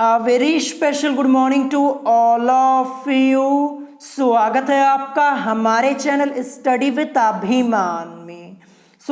Very special good morning to all of you. स्वागत है आपका हमारे चैनल स्टडी विद अभिमान में।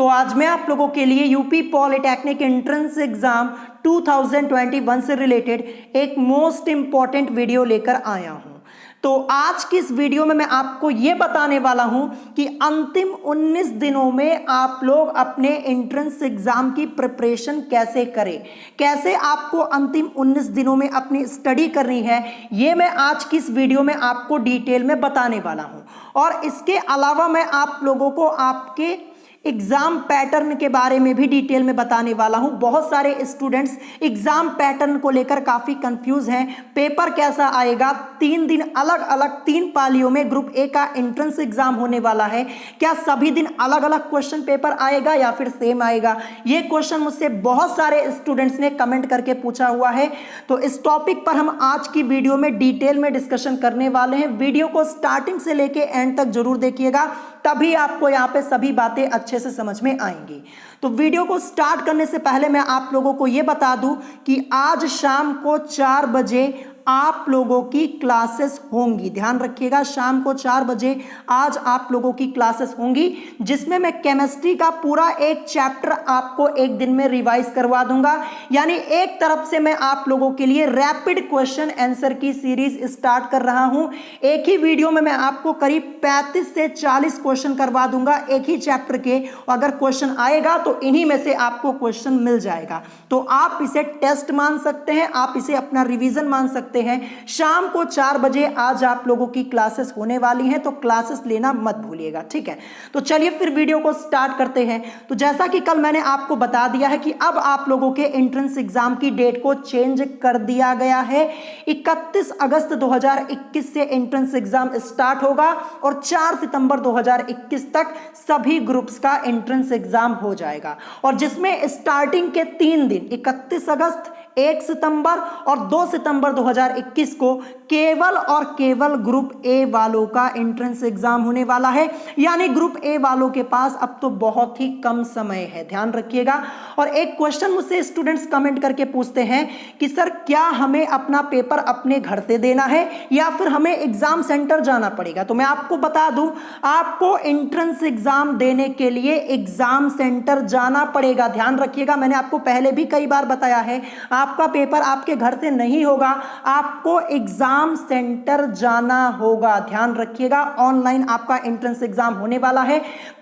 आज मैं आप लोगों के लिए यूपी पॉलिटेक्निक एंट्रेंस एग्जाम 2021 से रिलेटेड एक मोस्ट इंपॉर्टेंट वीडियो लेकर आया हूं। तो आज की इस वीडियो में मैं आपको यह बताने वाला हूं कि अंतिम 19 दिनों में आप लोग अपने एंट्रेंस एग्जाम की प्रिपरेशन कैसे करें, कैसे आपको अंतिम 19 दिनों में अपनी स्टडी करनी है, यह मैं आज की इस वीडियो में आपको डिटेल में बताने वाला हूं। और इसके अलावा मैं आप लोगों को आपके एग्जाम पैटर्न के बारे में भी डिटेल में बताने वाला हूं। बहुत सारे स्टूडेंट्स एग्जाम पैटर्न को लेकर काफी कंफ्यूज हैं, पेपर कैसा आएगा, 3 दिन अलग अलग 3 पालियों में ग्रुप ए का एंट्रेंस एग्जाम होने वाला है, क्या सभी दिन अलग अलग क्वेश्चन पेपर आएगा या फिर सेम आएगा। ये क्वेश्चन मुझसे बहुत सारे स्टूडेंट्स ने कमेंट करके पूछा हुआ है। तो इस टॉपिक पर हम आज की वीडियो में डिटेल में डिस्कशन करने वाले हैं। वीडियो को स्टार्टिंग से लेके एंड तक जरूर देखिएगा, तभी आपको यहाँ पे सभी बातें अच्छे से समझ में आएंगी। तो वीडियो को स्टार्ट करने से पहले मैं आप लोगों को यह बता दूं कि आज शाम को 4 बजे आप लोगों की क्लासेस होंगी। ध्यान रखिएगा, शाम को 4 बजे आज आप लोगों की क्लासेस होंगी, जिसमें मैं केमिस्ट्री का पूरा एक चैप्टर आपको एक दिन में रिवाइज करवा दूंगा। यानी एक तरफ से मैं आप लोगों के लिए रैपिड क्वेश्चन आंसर की सीरीज स्टार्ट कर रहा हूं। एक ही वीडियो में मैं आपको करीब 35 से 40 क्वेश्चन करवा दूंगा एक ही चैप्टर के। अगर क्वेश्चन आएगा तो इन्हीं में से आपको क्वेश्चन मिल जाएगा। तो आप इसे टेस्ट मान सकते हैं, आप इसे अपना रिवीजन मान सकते हैं। शाम को 4 बजे आज आप लोगों की क्लासेस होने वाली हैं, तो क्लासेस लेना मत भूलिएगा, ठीक है। तो चलिए फिर वीडियो को स्टार्ट करते हैं। तो जैसा कि कल मैंने आपको बता दिया है कि अब आप लोगों के एंट्रेंस एग्जाम की डेट को चेंज कर दिया गया है। 31 अगस्त 2021 से एंट्रेंस एग्जाम स्टार्ट होगा और 4 सितंबर 2021 तक सभी ग्रुप्स का एंट्रेंस एग्जाम हो जाएगा। और जिसमें स्टार्टिंग के 3 दिन 31 अगस्त, 1 सितंबर और 2 सितंबर 2021 को केवल और केवल ग्रुप ए वालों का एंट्रेंस एग्जाम होने वाला है। यानी ग्रुप ए वालों के पास अब तो बहुत ही कम समय है, ध्यान रखिएगा। और एक क्वेश्चन मुझसे स्टूडेंट्स कमेंट करके पूछते हैं कि सर क्या हमें अपना पेपर अपने घर से देना है या फिर हमें एग्जाम सेंटर जाना पड़ेगा। तो मैं आपको बता दूं, आपको एंट्रेंस एग्जाम देने के लिए एग्जाम सेंटर जाना पड़ेगा। ध्यान रखिएगा, मैंने आपको पहले भी कई बार बताया है, आपका पेपर आपके घर से नहीं होगा, आपको एग्जाम सेंटर जाना होगा। ध्यान रखिएगा, ऑनलाइन आपका एंट्रेंस एग्जाम होने वाला है।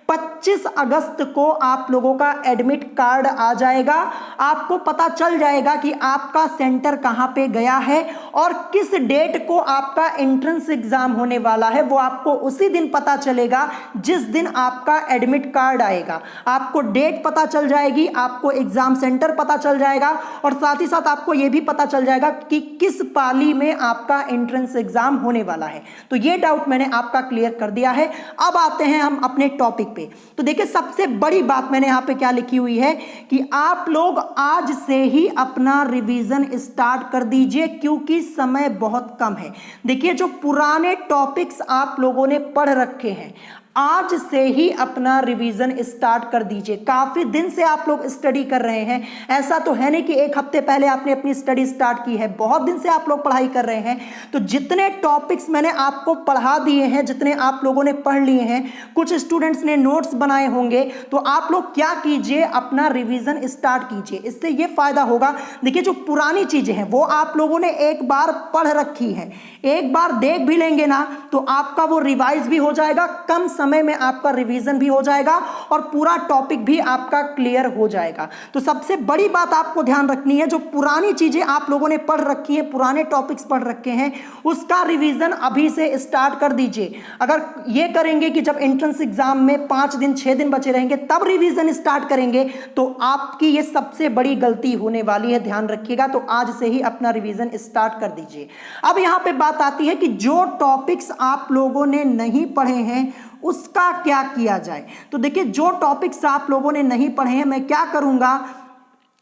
25 अगस्त को आप लोगों का एडमिट कार्ड आ जाएगा, आपको पता चल जाएगा कि आपका सेंटर कहां पे गया है और किस डेट को आपका एंट्रेंस एग्जाम होने वाला है। वो आपको उसी दिन पता चलेगा जिस दिन आपका एडमिट कार्ड आएगा। आपको डेट पता चल जाएगी, आपको एग्जाम सेंटर पता चल जाएगा और साथ ही साथ आपको यह भी पता चल जाएगा कि किस पाली में आपका एंट्रेंस एग्जाम होने वाला है। तो ये डाउट मैंने आपका क्लियर कर दिया है। अब आते हैं हम अपने टॉपिक। तो देखिए, सबसे बड़ी बात मैंने यहां पे क्या लिखी हुई है कि आप लोग आज से ही अपना रिवीजन स्टार्ट कर दीजिए, क्योंकि समय बहुत कम है। देखिए, जो पुराने टॉपिक्स आप लोगों ने पढ़ रखे हैं, आज से ही अपना रिवीजन स्टार्ट कर दीजिए। काफी दिन से आप लोग स्टडी कर रहे हैं, ऐसा तो है नहीं कि एक हफ्ते पहले आपने अपनी स्टडी स्टार्ट की है, बहुत दिन से आप लोग पढ़ाई कर रहे हैं। तो जितने टॉपिक्स मैंने आपको पढ़ा दिए हैं, जितने आप लोगों ने पढ़ लिए हैं, कुछ स्टूडेंट्स ने नोट्स बनाए होंगे, तो आप लोग क्या कीजिए, अपना रिवीजन स्टार्ट कीजिए। इससे यह फायदा होगा, देखिए जो पुरानी चीजें हैं वो आप लोगों ने एक बार पढ़ रखी है, एक बार देख भी लेंगे ना तो आपका वो रिवाइज भी हो जाएगा, कम समय में आपका रिवीजन भी हो जाएगा और पूरा टॉपिक भी आपका क्लियर हो जाएगा। तो सबसे बड़ी बात आपको ध्यान रखनी है, जो पुरानी चीजें आप लोगों ने पढ़ रखी है, पुराने टॉपिक्स पढ़ रखे हैं, उसका रिवीजन अभी से स्टार्ट कर दीजिए। अगर ये करेंगे कि जब एंट्रेंस एग्जाम में 5 दिन 6 दिन बचे रहेंगे तब रिवीजन स्टार्ट करेंगे, तो आपकी ये सबसे बड़ी गलती होने वाली है, ध्यान रखिएगा। तो आज से ही अपना रिवीजन स्टार्ट कर दीजिए। अब यहां पे बात आती है कि जो टॉपिक्स आप लोगों ने नहीं पढ़े हैं उसका क्या किया जाए। तो देखिए, जो टॉपिक्स आप लोगों ने नहीं पढ़े हैं, मैं क्या करूंगा,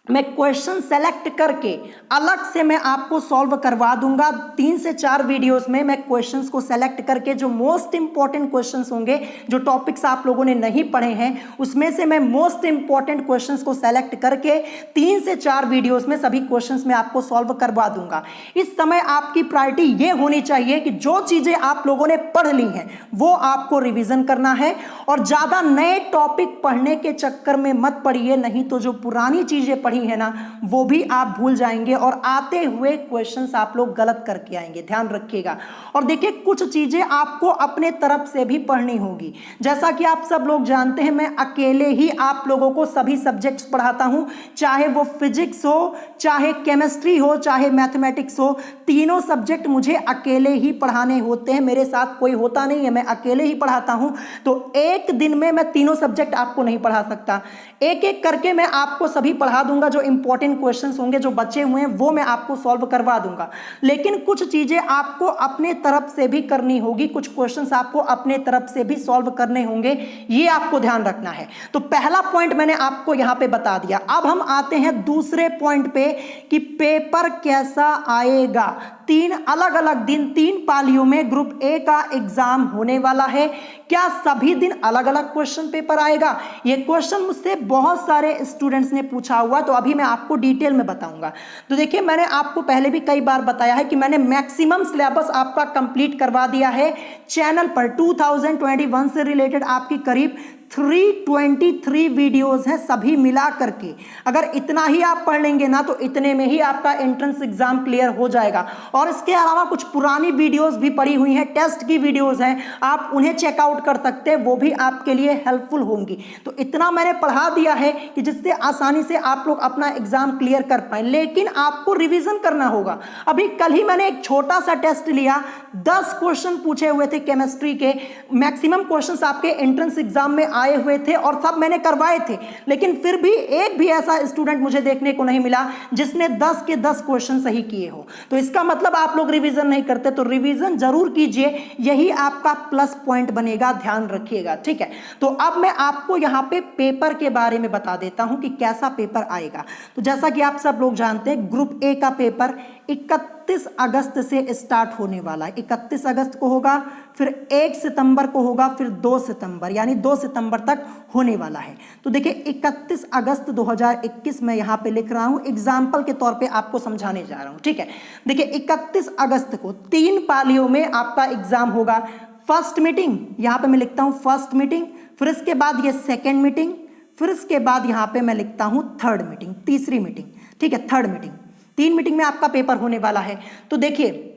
मैं क्वेश्चन सेलेक्ट करके अलग से मैं आपको सॉल्व करवा दूंगा। 3 से 4 वीडियोस में मैं क्वेश्चंस को सेलेक्ट करके जो मोस्ट इंपॉर्टेंट क्वेश्चंस होंगे, जो टॉपिक्स आप लोगों ने नहीं पढ़े हैं, उसमें से मैं मोस्ट इंपॉर्टेंट क्वेश्चंस को सेलेक्ट करके 3 से 4 वीडियोस में सभी क्वेश्चंस में आपको सॉल्व करवा दूंगा। इस समय आपकी प्रायोरिटी ये होनी चाहिए कि जो चीजें आप लोगों ने पढ़ ली हैं वो आपको रिवीजन करना है, और ज्यादा नए टॉपिक पढ़ने के चक्कर में मत पड़िए, नहीं तो जो पुरानी चीजें पढ़ी है ना वो भी आप भूल जाएंगे और आते हुए क्वेश्चंस आप लोग गलत करके आएंगे, ध्यान रखिएगा। और देखिए कुछ चीजें आपको अपने तरफ से भी पढ़नी होगी। जैसा कि आप सब लोग जानते हैं, मैं अकेले ही आप लोगों को सभी सब्जेक्ट्स पढ़ाता हूं, चाहे वो फिजिक्स हो, चाहे केमिस्ट्री हो, चाहे मैथमेटिक्स हो। तीनों सब्जेक्ट मुझे अकेले ही पढ़ाने होते हैं, मेरे साथ कोई होता नहीं है, मैं अकेले ही पढ़ाता हूं। तो एक दिन में मैं तीनों सब्जेक्ट आपको नहीं पढ़ा सकता, एक एक करके मैं आपको सभी पढ़ा दूंगा। जो इंपॉर्टेंट क्वेश्चंस होंगे जो बचे हुए हैं वो मैं आपको सॉल्व करवा दूंगा, लेकिन कुछ चीजें आपको अपने तरफ से भी करनी होगी, कुछ क्वेश्चंस आपको अपने तरफ से भी सॉल्व करने होंगे, ये आपको ध्यान रखना है। तो पहला पॉइंट मैंने आपको यहां पे बता दिया। अब हम आते हैं दूसरे पॉइंट पे कि पेपर कैसा आएगा। 3 अलग अलग दिन 3 पालियों में ग्रुप ए का एग्जाम होने वाला है। क्या सभी दिन अलग अलग क्वेश्चन पेपर आएगा? ये क्वेश्चन मुझसे बहुत सारे स्टूडेंट्स ने पूछा हुआ, तो अभी मैं आपको डिटेल में बताऊंगा। तो देखिए मैंने आपको पहले भी कई बार बताया है कि मैंने मैक्सिमम सिलेबस आपका कंप्लीट करवा दिया है चैनल पर। 2021 से रिलेटेड आपकी करीब 323 वीडियोस हैं सभी मिला करके। अगर इतना ही आप पढ़ लेंगे ना तो इतने में ही आपका एंट्रेंस एग्जाम क्लियर हो जाएगा। और इसके अलावा कुछ पुरानी वीडियोस भी पड़ी हुई हैं, टेस्ट की वीडियोस हैं, आप उन्हें चेकआउट कर सकते हैं, वो भी आपके लिए हेल्पफुल होंगी। तो इतना मैंने पढ़ा दिया है कि जिससे आसानी से आप लोग अपना एग्जाम क्लियर कर पाए, लेकिन आपको रिविजन करना होगा। अभी कल ही मैंने एक छोटा सा टेस्ट लिया, 10 क्वेश्चन पूछे हुए थे केमिस्ट्री के, मैक्सिमम क्वेश्चंस आपके एंट्रेंस एग्जाम में आए हुए थे और सब मैंने करवाए थे, लेकिन फिर भी एक भी ऐसा स्टूडेंट मुझे देखने को नहीं मिला जिसने 10 के 10 क्वेश्चन सही किए हो। तो इसका मतलब आप लोग रिवीजन नहीं करते, तो रिवीजन जरूर कीजिए, यही आपका प्लस पॉइंट बनेगा, ध्यान रखिएगा, ठीक है। तो अब मैं आपको यहां पे पेपर के बारे में बता देता हूं कि कैसा पेपर आएगा। तो जैसा कि आप सब लोग जानते हैं, ग्रुप ए का पेपर 31 अगस्त से स्टार्ट होने वाला है। 31 अगस्त को होगा, फिर 1 सितंबर को होगा, फिर 2 सितंबर, यानी 2 सितंबर तक होने वाला है। तो देखिए 31 अगस्त 2021 मैं यहाँ पे लिख रहा हूँ, एग्जाम्पल के तौर पे आपको समझाने जा रहा हूँ, ठीक है। देखिए 31 अगस्त को 3 पालियों में आपका एग्जाम होगा। फर्स्ट मीटिंग यहाँ पे मैं लिखता हूँ फर्स्ट मीटिंग, फिर इसके बाद ये सेकेंड मीटिंग, फिर इसके बाद यहाँ पे मैं लिखता हूँ थर्ड मीटिंग, तीसरी मीटिंग, ठीक है, थर्ड मीटिंग। 3 मीटिंग में आपका पेपर होने वाला है। तो देखिए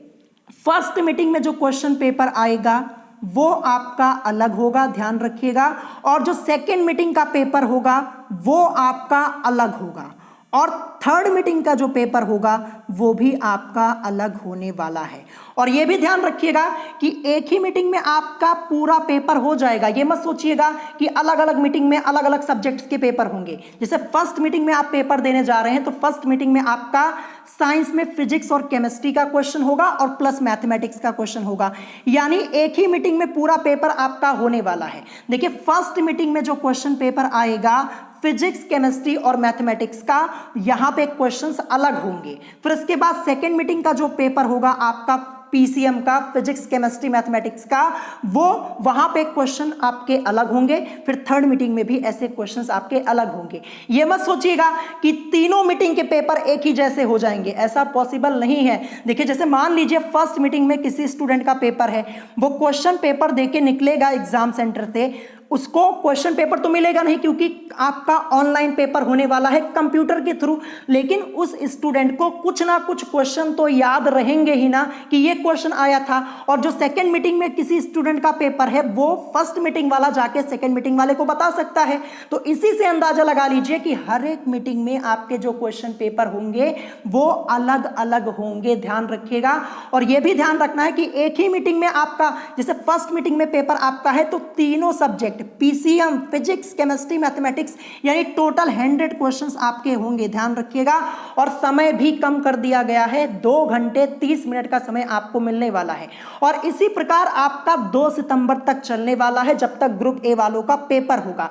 फर्स्ट मीटिंग में जो क्वेश्चन पेपर आएगा वो आपका अलग होगा, ध्यान रखिएगा, और जो सेकेंड मीटिंग का पेपर होगा वो आपका अलग होगा, और थर्ड मीटिंग का जो पेपर होगा वो भी आपका अलग होने वाला है। और ये भी ध्यान रखिएगा कि एक ही मीटिंग में आपका पूरा पेपर हो जाएगा। ये मत सोचिएगा कि अलग अलग मीटिंग में अलग अलग सब्जेक्ट्स के पेपर होंगे। जैसे फर्स्ट मीटिंग में आप पेपर देने जा रहे हैं तो फर्स्ट मीटिंग में आपका साइंस में फिजिक्स और केमिस्ट्री का क्वेश्चन होगा और प्लस मैथमेटिक्स का क्वेश्चन होगा, यानी एक ही मीटिंग में पूरा पेपर आपका होने वाला है। देखिए फर्स्ट मीटिंग में जो क्वेश्चन पेपर आएगा फिजिक्स, केमिस्ट्री और मैथमेटिक्स का, यहां पे क्वेश्चंस अलग होंगे। फिर इसके बाद सेकेंड मीटिंग का जो पेपर होगा आपका पीसीएम का, फिजिक्स, केमिस्ट्री, मैथमेटिक्स का, वो वहां पे क्वेश्चन आपके अलग होंगे। फिर थर्ड मीटिंग में भी ऐसे क्वेश्चंस आपके अलग होंगे। ये मत सोचिएगा कि तीनों मीटिंग के पेपर एक ही जैसे हो जाएंगे, ऐसा पॉसिबल नहीं है। देखिए जैसे मान लीजिए फर्स्ट मीटिंग में किसी स्टूडेंट का पेपर है, वो क्वेश्चन पेपर देके निकलेगा एग्जाम सेंटर से, उसको क्वेश्चन पेपर तो मिलेगा नहीं क्योंकि आपका ऑनलाइन पेपर होने वाला है कंप्यूटर के थ्रू, लेकिन उस स्टूडेंट को कुछ ना कुछ क्वेश्चन तो याद रहेंगे ही ना कि ये क्वेश्चन आया था। और जो सेकंड मीटिंग में किसी स्टूडेंट का पेपर है वो फर्स्ट मीटिंग वाला जाके सेकंड मीटिंग वाले को बता सकता है। तो इसी से अंदाजा लगा लीजिए कि हर एक मीटिंग में आपके जो क्वेश्चन पेपर होंगे वो अलग अलग होंगे, ध्यान रखिएगा। और यह भी ध्यान रखना है कि एक ही मीटिंग में आपका, जैसे फर्स्ट मीटिंग में पेपर आपका है तो तीनों subject PCM, physics, chemistry, mathematics, यानी टोटल 100 क्वेश्चंस आपके होंगे, ध्यान रखिएगा। और समय भी कम कर दिया गया है, 2 घंटे 30 मिनट का समय आपको मिलने वाला है। और इसी प्रकार आपका 2 सितंबर तक चलने वाला है जब तक ग्रुप ए वालों का पेपर होगा।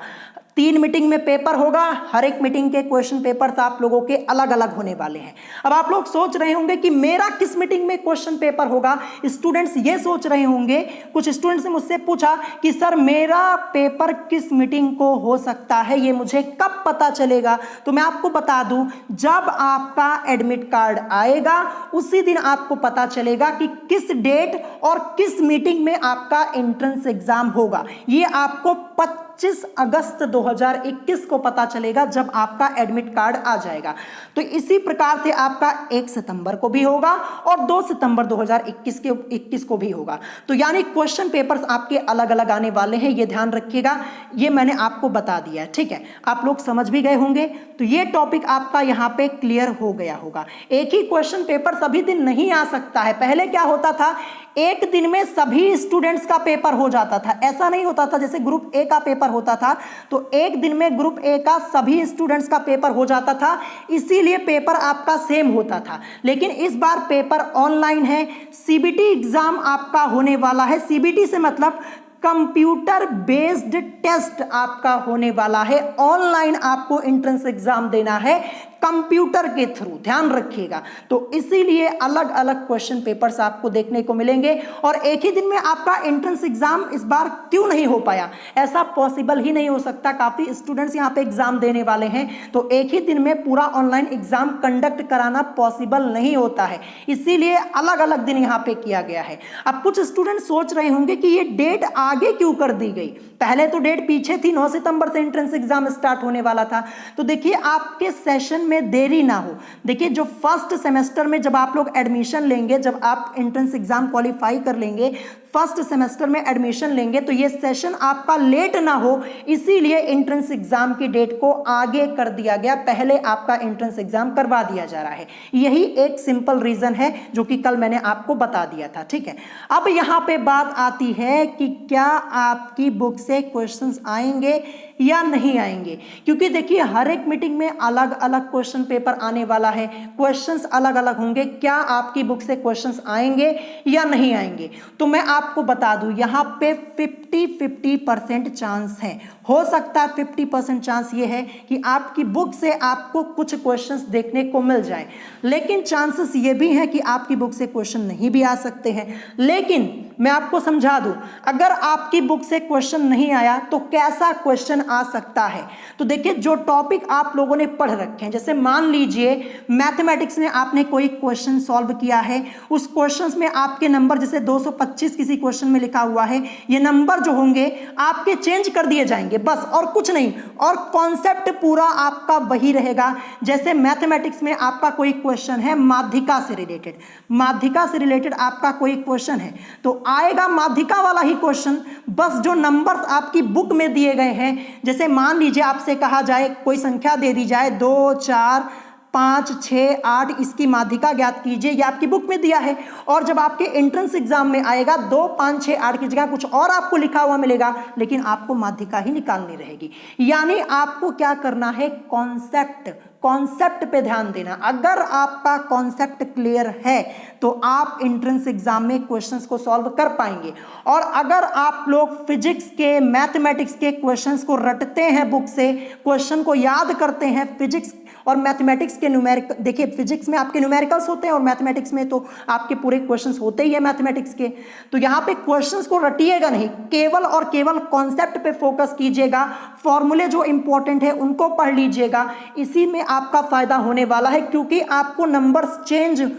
3 मीटिंग में पेपर होगा, हर एक मीटिंग के क्वेश्चन पेपर्स आप लोगों के अलग अलग होने वाले हैं। अब आप लोग सोच रहे होंगे कि मेरा किस मीटिंग में क्वेश्चन पेपर होगा। स्टूडेंट्स ये सोच रहे होंगे, कुछ स्टूडेंट्स ने मुझसे पूछा कि सर मेरा पेपर किस मीटिंग को हो सकता है, ये मुझे कब पता चलेगा। तो मैं आपको बता दूं, जब आपका एडमिट कार्ड आएगा उसी दिन आपको पता चलेगा कि किस डेट और किस मीटिंग में आपका एंट्रेंस एग्जाम होगा। ये आपको 25 अगस्त 2021 को पता चलेगा जब आपका एडमिट कार्ड आ जाएगा। तो इसी प्रकार से आपका 1 सितंबर को भी होगा और 2 सितंबर 2021 को भी होगा। तो यानी क्वेश्चन पेपर्स आपके अलग अलग आने वाले हैं, ये ध्यान रखिएगा। ये मैंने आपको बता दिया है, ठीक है। आप लोग समझ भी गए होंगे। तो ये टॉपिक आपका यहाँ पे क्लियर हो गया होगा। एक ही क्वेश्चन पेपर सभी दिन नहीं आ सकता है। पहले क्या होता था, एक दिन में सभी स्टूडेंट्स का पेपर हो जाता था। ऐसा नहीं होता था, जैसे ग्रुप ए का पेपर होता था तो एक दिन में ग्रुप ए का सभी स्टूडेंट्स का पेपर हो जाता था, इसीलिए पेपर आपका सेम होता था। लेकिन इस बार पेपर ऑनलाइन है, सीबीटी एग्जाम आपका होने वाला है। सीबीटी से मतलब कंप्यूटर बेस्ड टेस्ट आपका होने वाला है। ऑनलाइन आपको एंट्रेंस एग्जाम देना है कंप्यूटर के थ्रू, ध्यान रखिएगा। तो इसीलिए अलग अलग क्वेश्चन पेपर्स आपको देखने को मिलेंगे और एक ही दिन में आपका एंट्रेंस एग्जाम इस बार क्यों नहीं हो पाया, ऐसा पॉसिबल ही नहीं हो सकता। काफी स्टूडेंट्स यहाँ पे एग्जाम देने वाले हैं, तो एक ही दिन में पूरा ऑनलाइन एग्जाम कंडक्ट कराना पॉसिबल नहीं होता है, इसीलिए अलग अलग दिन यहाँ पे किया गया है। अब कुछ स्टूडेंट सोच रहे होंगे कि ये डेट आगे क्यों कर दी गई, पहले तो डेट पीछे थी, 9 सितंबर से एंट्रेंस एग्जाम स्टार्ट होने वाला था। तो देखिए आपके सेशन में देरी ना हो। देखिए जो फर्स्ट सेमेस्टर में जब आप लोग एडमिशन लेंगे, जब आप एंट्रेंस एग्जाम क्वालिफाई कर लेंगे, फर्स्ट सेमेस्टर में एडमिशन लेंगे, तो ये सेशन आपका लेट ना हो, इसीलिए एंट्रेंस एग्जाम की डेट को आगे कर दिया गया। पहले आपका एंट्रेंस एग्जाम करवा दिया जा रहा है। यही एक सिंपल रीजन है जो कि कल मैंने आपको बता दिया था, ठीक है। अब यहां पे बात आती है कि क्या आपकी बुक से क्वेश्चंस आएंगे या नहीं आएंगे, क्योंकि देखिए हर एक मीटिंग में अलग अलग क्वेश्चन पेपर आने वाला है, क्वेश्चंस अलग अलग होंगे। क्या आपकी बुक से क्वेश्चंस आएंगे या नहीं आएंगे, तो मैं आपको बता दूं यहां पे 50-50% चांस है। हो सकता है 50% चांस ये है कि आपकी बुक से आपको कुछ क्वेश्चंस देखने को मिल जाए, लेकिन चांसेस ये भी हैं कि आपकी बुक से क्वेश्चन नहीं भी आ सकते हैं। लेकिन मैं आपको समझा दूं, अगर आपकी बुक से क्वेश्चन नहीं आया तो कैसा क्वेश्चन आ सकता है। तो देखिए जो टॉपिक आप लोगों ने पढ़ रखे हैं, जैसे मान लीजिए मैथमेटिक्स में आपने कोई क्वेश्चन सॉल्व किया है, उस क्वेश्चन में आपके नंबर जैसे 225 किसी क्वेश्चन में लिखा हुआ है, ये नंबर जो होंगे आपके चेंज कर दिए जाएंगे, बस और कुछ नहीं, और कॉन्सेप्ट पूरा आपका वही रहेगा। जैसे मैथमेटिक्स में आपका कोई क्वेश्चन है माध्यिका से रिलेटेड, माध्यिका से रिलेटेड आपका कोई क्वेश्चन है तो आएगा माध्यिका वाला ही क्वेश्चन, बस जो नंबर्स आपकी बुक में दिए गए हैं, जैसे मान लीजिए आपसे कहा जाए कोई संख्या दे दी जाए 2, 4, 5, 6, 8, इसकी माध्यिका ज्ञात कीजिए, ये आपकी बुक में दिया है। और जब आपके एंट्रेंस एग्जाम में आएगा 2, 5, 6, 8 की जगह कुछ और आपको लिखा हुआ मिलेगा, लेकिन आपको माध्यिका ही निकालनी रहेगी। यानी आपको क्या करना है, कॉन्सेप्ट पे ध्यान देना। अगर आपका कॉन्सेप्ट क्लियर है तो आप एंट्रेंस एग्जाम में क्वेश्चंस को सॉल्व कर पाएंगे। और अगर आप लोग फिजिक्स के, मैथमेटिक्स के क्वेश्चंस को रटते हैं, बुक से क्वेश्चन को याद करते हैं, फिजिक्स और मैथमेटिक्स के न्यूमेरिकल, देखिए फिजिक्स में आपके न्यूमेरिकल्स होते हैं और मैथमेटिक्स में तो आपके पूरे क्वेश्चंस होते ही है मैथमेटिक्स के। तो यहाँ पे क्वेश्चंस को रटिएगा नहीं, केवल और केवल कॉन्सेप्ट पे फोकस कीजिएगा, फॉर्मूले जो इंपॉर्टेंट है उनको पढ़ लीजिएगा। इसी में आपका फायदा होने वाला है, क्योंकि आपको नंबर्स चेंज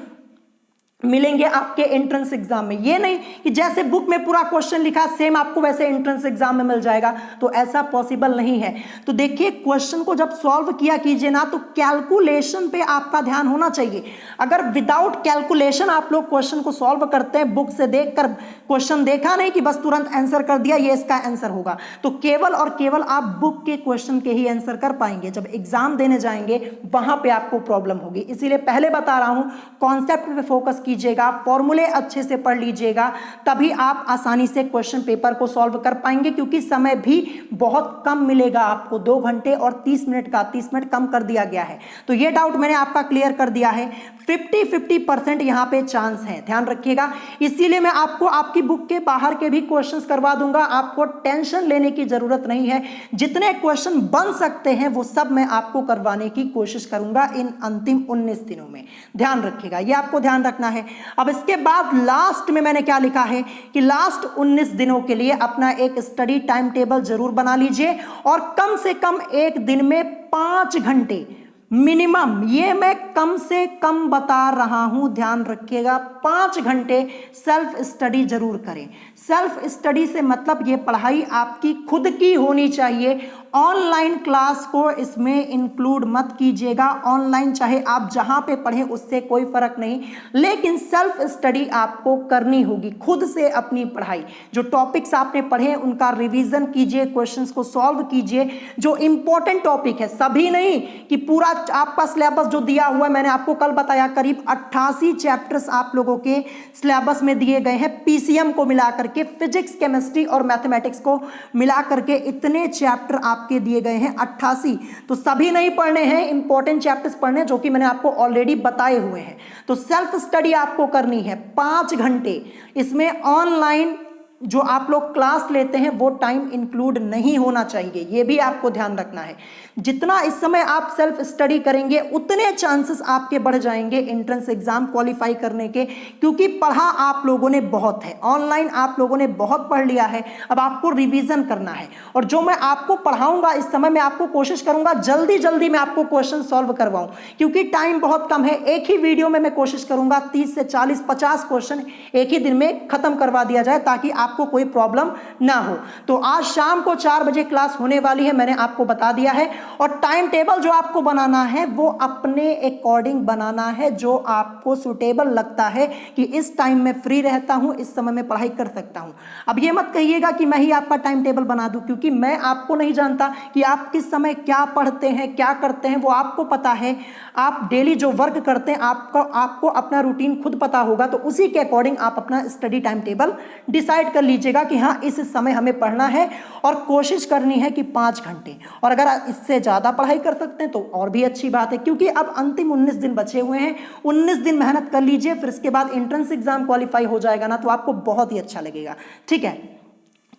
मिलेंगे आपके एंट्रेंस एग्जाम में। ये नहीं कि जैसे बुक में पूरा क्वेश्चन लिखा सेम आपको वैसे एंट्रेंस एग्जाम में मिल जाएगा, तो ऐसा पॉसिबल नहीं है। तो देखिए क्वेश्चन को जब सॉल्व किया कीजिए ना, तो कैलकुलेशन पे आपका ध्यान होना चाहिए। अगर विदाउट कैलकुलेशन आप लोग क्वेश्चन को सॉल्व करते हैं, बुक से देखकर क्वेश्चन देखा नहीं कि बस तुरंत आंसर कर दिया ये इसका आंसर होगा, तो केवल और केवल आप बुक के क्वेश्चन के ही आंसर कर पाएंगे। जब एग्जाम देने जाएंगे वहां पे आपको प्रॉब्लम होगी। इसीलिए पहले बता रहा हूं, कॉन्सेप्ट पे फोकस कीजिएगा, फॉर्मूले अच्छे से पढ़ लीजिएगा, तभी आप आसानी से क्वेश्चन पेपर को सॉल्व कर पाएंगे, क्योंकि समय भी बहुत कम मिलेगा आपको, 2 घंटे और 30 मिनट का 30 मिनट कम कर दिया गया है। तो ये डाउट मैंने आपका क्लियर कर दिया है। 50-50% यहाँ पे चांस है, ध्यान रखिएगा। इसीलिए मैं आपको आपकी बुक के बाहर के भी क्वेश्चंस करवा दूंगा, आपको टेंशन लेने की जरूरत नहीं है। जितने क्वेश्चन बन सकते हैं वो सब मैं आपको करवाने की कोशिश करूंगा इन अंतिम 19 दिनों में, ध्यान रखिएगा, ये आपको ध्यान रखना है। अब इसके बाद लास्ट में मैंने क्या लिखा है कि लास्ट 19 दिनों के लिए अपना एक स्टडी टाइम टेबल जरूर बना लीजिए, और कम से कम एक दिन में 5 घंटे मिनिमम, ये मैं कम से कम बता रहा हूं, ध्यान रखिएगा, 5 घंटे सेल्फ स्टडी जरूर करें। सेल्फ स्टडी से मतलब ये पढ़ाई आपकी खुद की होनी चाहिए, ऑनलाइन क्लास को इसमें इंक्लूड मत कीजिएगा। ऑनलाइन चाहे आप जहां पे पढ़ें उससे कोई फर्क नहीं, लेकिन सेल्फ स्टडी आपको करनी होगी, खुद से अपनी पढ़ाई। जो टॉपिक्स आपने पढ़े उनका रिवीजन कीजिए, क्वेश्चंस को सॉल्व कीजिए, जो इंपॉर्टेंट टॉपिक है, सभी नहीं कि पूरा आपका सिलेबस जो दिया हुआ है, मैंने आपको कल बताया करीब 88 चैप्टर्स आप लोगों के सिलेबस में दिए गए हैं, पीसीएम को मिला करके, फिजिक्स, केमिस्ट्री और मैथमेटिक्स को मिला करके इतने चैप्टर आपके दिए गए हैं 88। तो सभी नहीं पढ़ने हैं, इंपॉर्टेंट चैप्टर्स पढ़ने जो कि मैंने आपको ऑलरेडी बताए हुए हैं। तो सेल्फ स्टडी आपको करनी है 5 घंटे, इसमें ऑनलाइन जो आप लोग क्लास लेते हैं वो टाइम इंक्लूड नहीं होना चाहिए, ये भी आपको ध्यान रखना है। जितना इस समय आप सेल्फ स्टडी करेंगे उतने चांसेस आपके बढ़ जाएंगे एंट्रेंस एग्जाम क्वालिफाई करने के, क्योंकि पढ़ा आप लोगों ने बहुत है, ऑनलाइन आप लोगों ने बहुत पढ़ लिया है, अब आपको रिवीजन करना है। और जो मैं आपको पढ़ाऊंगा इस समय, मैं आपको कोशिश करूंगा जल्दी जल्दी मैं आपको क्वेश्चन सॉल्व करवाऊं, क्योंकि टाइम बहुत कम है। एक ही वीडियो में मैं कोशिश करूंगा 30 से 40, 50 क्वेश्चन एक ही दिन में खत्म करवा दिया जाए, ताकि आपको कोई प्रॉब्लम ना हो। तो आज शाम को 4 बजे क्लास होने वाली है, मैंने आपको बता दिया है। और टाइम टेबल जो आपको बनाना है वो अपने अकॉर्डिंग बनाना है, जो आपको सुटेबल लगता है कि इस टाइम में फ्री रहता हूं, इस समय में पढ़ाई कर सकता हूं। अब ये मत कहिएगा कि मैं ही आपका टाइम टेबल बना दूं, क्योंकि मैं आपको नहीं जानता कि आप किस समय क्या पढ़ते हैं, क्या करते हैं, वो आपको पता है। आप डेली जो वर्क करते हैं आपको अपना रूटीन खुद पता होगा, तो उसी के अकॉर्डिंग आप अपना स्टडी टाइम टेबल डिसाइड कर लीजिएगा कि हाँ इस समय हमें पढ़ना है, और कोशिश करनी है कि 5 घंटे। और अगर इससे ज़्यादा पढ़ाई कर सकते हैं तो और भी अच्छी बात है, क्योंकि अब अंतिम 19 दिन बचे हुए हैं। 19 दिन मेहनत कर लीजिए, फिर इसके बाद एंट्रेंस एग्जाम क्वालिफाई हो जाएगा ना, तो आपको बहुत ही अच्छा लगेगा, ठीक है।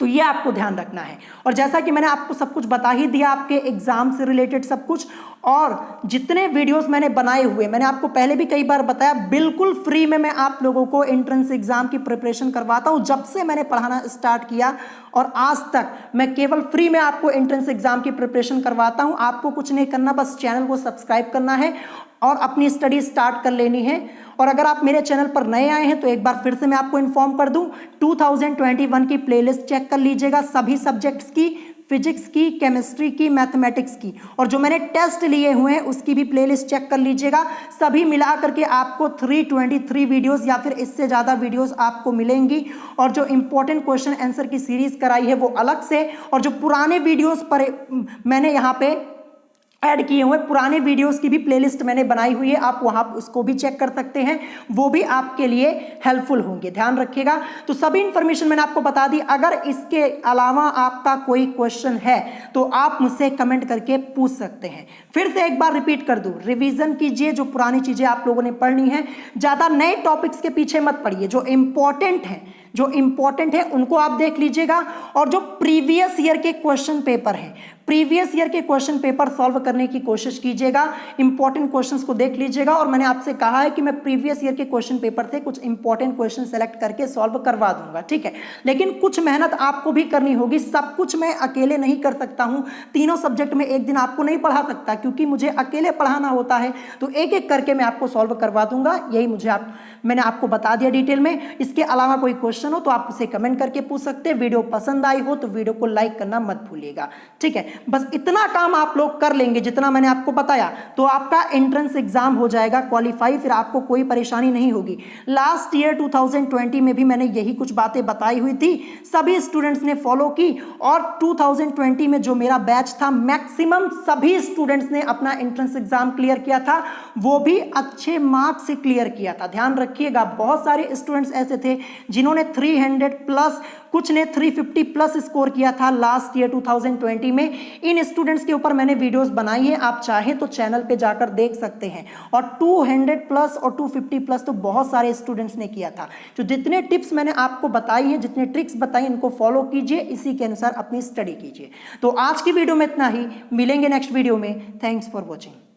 तो ये आपको ध्यान रखना है। और जैसा कि मैंने आपको सब कुछ बता ही दिया, आपके एग्जाम से रिलेटेड सब कुछ, और जितने वीडियोस मैंने बनाए हुए, मैंने आपको पहले भी कई बार बताया, बिल्कुल फ्री में मैं आप लोगों को एंट्रेंस एग्जाम की प्रिपरेशन करवाता हूं। जब से मैंने पढ़ाना स्टार्ट किया और आज तक मैं केवल फ्री में आपको एंट्रेंस एग्जाम की प्रिपरेशन करवाता हूं। आपको कुछ नहीं करना, बस चैनल को सब्सक्राइब करना है और अपनी स्टडी स्टार्ट कर लेनी है। और अगर आप मेरे चैनल पर नए आए हैं तो एक बार फिर से मैं आपको इन्फॉर्म कर दूं, 2021 की प्लेलिस्ट चेक कर लीजिएगा, सभी सब्जेक्ट्स की, फिजिक्स की, केमिस्ट्री की, मैथमेटिक्स की, और जो मैंने टेस्ट लिए हुए हैं उसकी भी प्लेलिस्ट चेक कर लीजिएगा। सभी मिला करके आपको 323 वीडियोस या फिर इससे ज़्यादा वीडियोस आपको मिलेंगी। और जो इंपॉर्टेंट क्वेश्चन आंसर की सीरीज कराई है वो अलग से, और जो पुराने वीडियोस पर मैंने यहाँ पे ऐड किए हुए पुराने वीडियोस की भी प्लेलिस्ट मैंने बनाई हुई है, आप वहां उसको भी चेक कर सकते हैं, वो भी आपके लिए हेल्पफुल होंगे, ध्यान रखिएगा। तो सभी इंफॉर्मेशन मैंने आपको बता दी। अगर इसके अलावा आपका कोई क्वेश्चन है तो आप मुझसे कमेंट करके पूछ सकते हैं। फिर से एक बार रिपीट कर दूं, रिवीजन कीजिए, जो पुरानी चीजें आप लोगों ने पढ़नी है, ज्यादा नए टॉपिक्स के पीछे मत पढ़िए, जो इंपॉर्टेंट है उनको आप देख लीजिएगा। और जो प्रीवियस ईयर के क्वेश्चन पेपर हैं, प्रीवियस ईयर के क्वेश्चन पेपर सॉल्व करने की कोशिश कीजिएगा, इंपॉर्टेंट क्वेश्चंस को देख लीजिएगा। और मैंने आपसे कहा है कि मैं प्रीवियस ईयर के क्वेश्चन पेपर से कुछ इंपॉर्टेंट क्वेश्चन सेलेक्ट करके सॉल्व करवा दूंगा, ठीक है। लेकिन कुछ मेहनत आपको भी करनी होगी, सब कुछ मैं अकेले नहीं कर सकता हूं, तीनों सब्जेक्ट में एक दिन आपको नहीं पढ़ा सकता, क्योंकि मुझे अकेले पढ़ाना होता है। तो एक एक करके मैं आपको सॉल्व करवा दूंगा, यही मैंने आपको बता दिया डिटेल में। इसके अलावा कोई क्वेश्चन क्वेश्चन हो तो आप उसे कमेंट करके पूछ सकते हैं। वीडियो पसंद आई हो तो वीडियो को लाइक करना मत भूलिएगा, ठीक है। बस इतना काम आप लोग कर लेंगे जितना मैंने आपको बताया तो आपका एंट्रेंस एग्जाम हो जाएगा क्वालिफाई, फिर आपको कोई परेशानी नहीं होगी। लास्ट ईयर 2020 में भी मैंने यही कुछ बातें बताई हुई थी, सभी स्टूडेंट्स ने फॉलो की और 2020 में जो मेरा बैच था मैक्सिमम सभी स्टूडेंट्स ने अपना एंट्रेंस एग्जाम क्लियर किया था, वो भी अच्छे मार्क्स से क्लियर किया था। ध्यान रखिएगा, बहुत सारे स्टूडेंट्स ऐसे थे जिन्होंने 300 प्लस, कुछ ने 350 प्लस स्कोर किया था लास्ट ईयर 2020 में। इन स्टूडेंट्स के ऊपर मैंने वीडियोस बनाई है, आप चाहें तो चैनल पे जाकर देख सकते हैं। और 200 प्लस और 250 प्लस तो बहुत सारे स्टूडेंट्स ने किया था। जो जितने टिप्स मैंने आपको बताई है, जितने ट्रिक्स बताई, इनको फॉलो कीजिए, इसी के अनुसार अपनी स्टडी कीजिए। तो आज की वीडियो में इतना ही, मिलेंगे नेक्स्ट वीडियो में। Thanks for watching.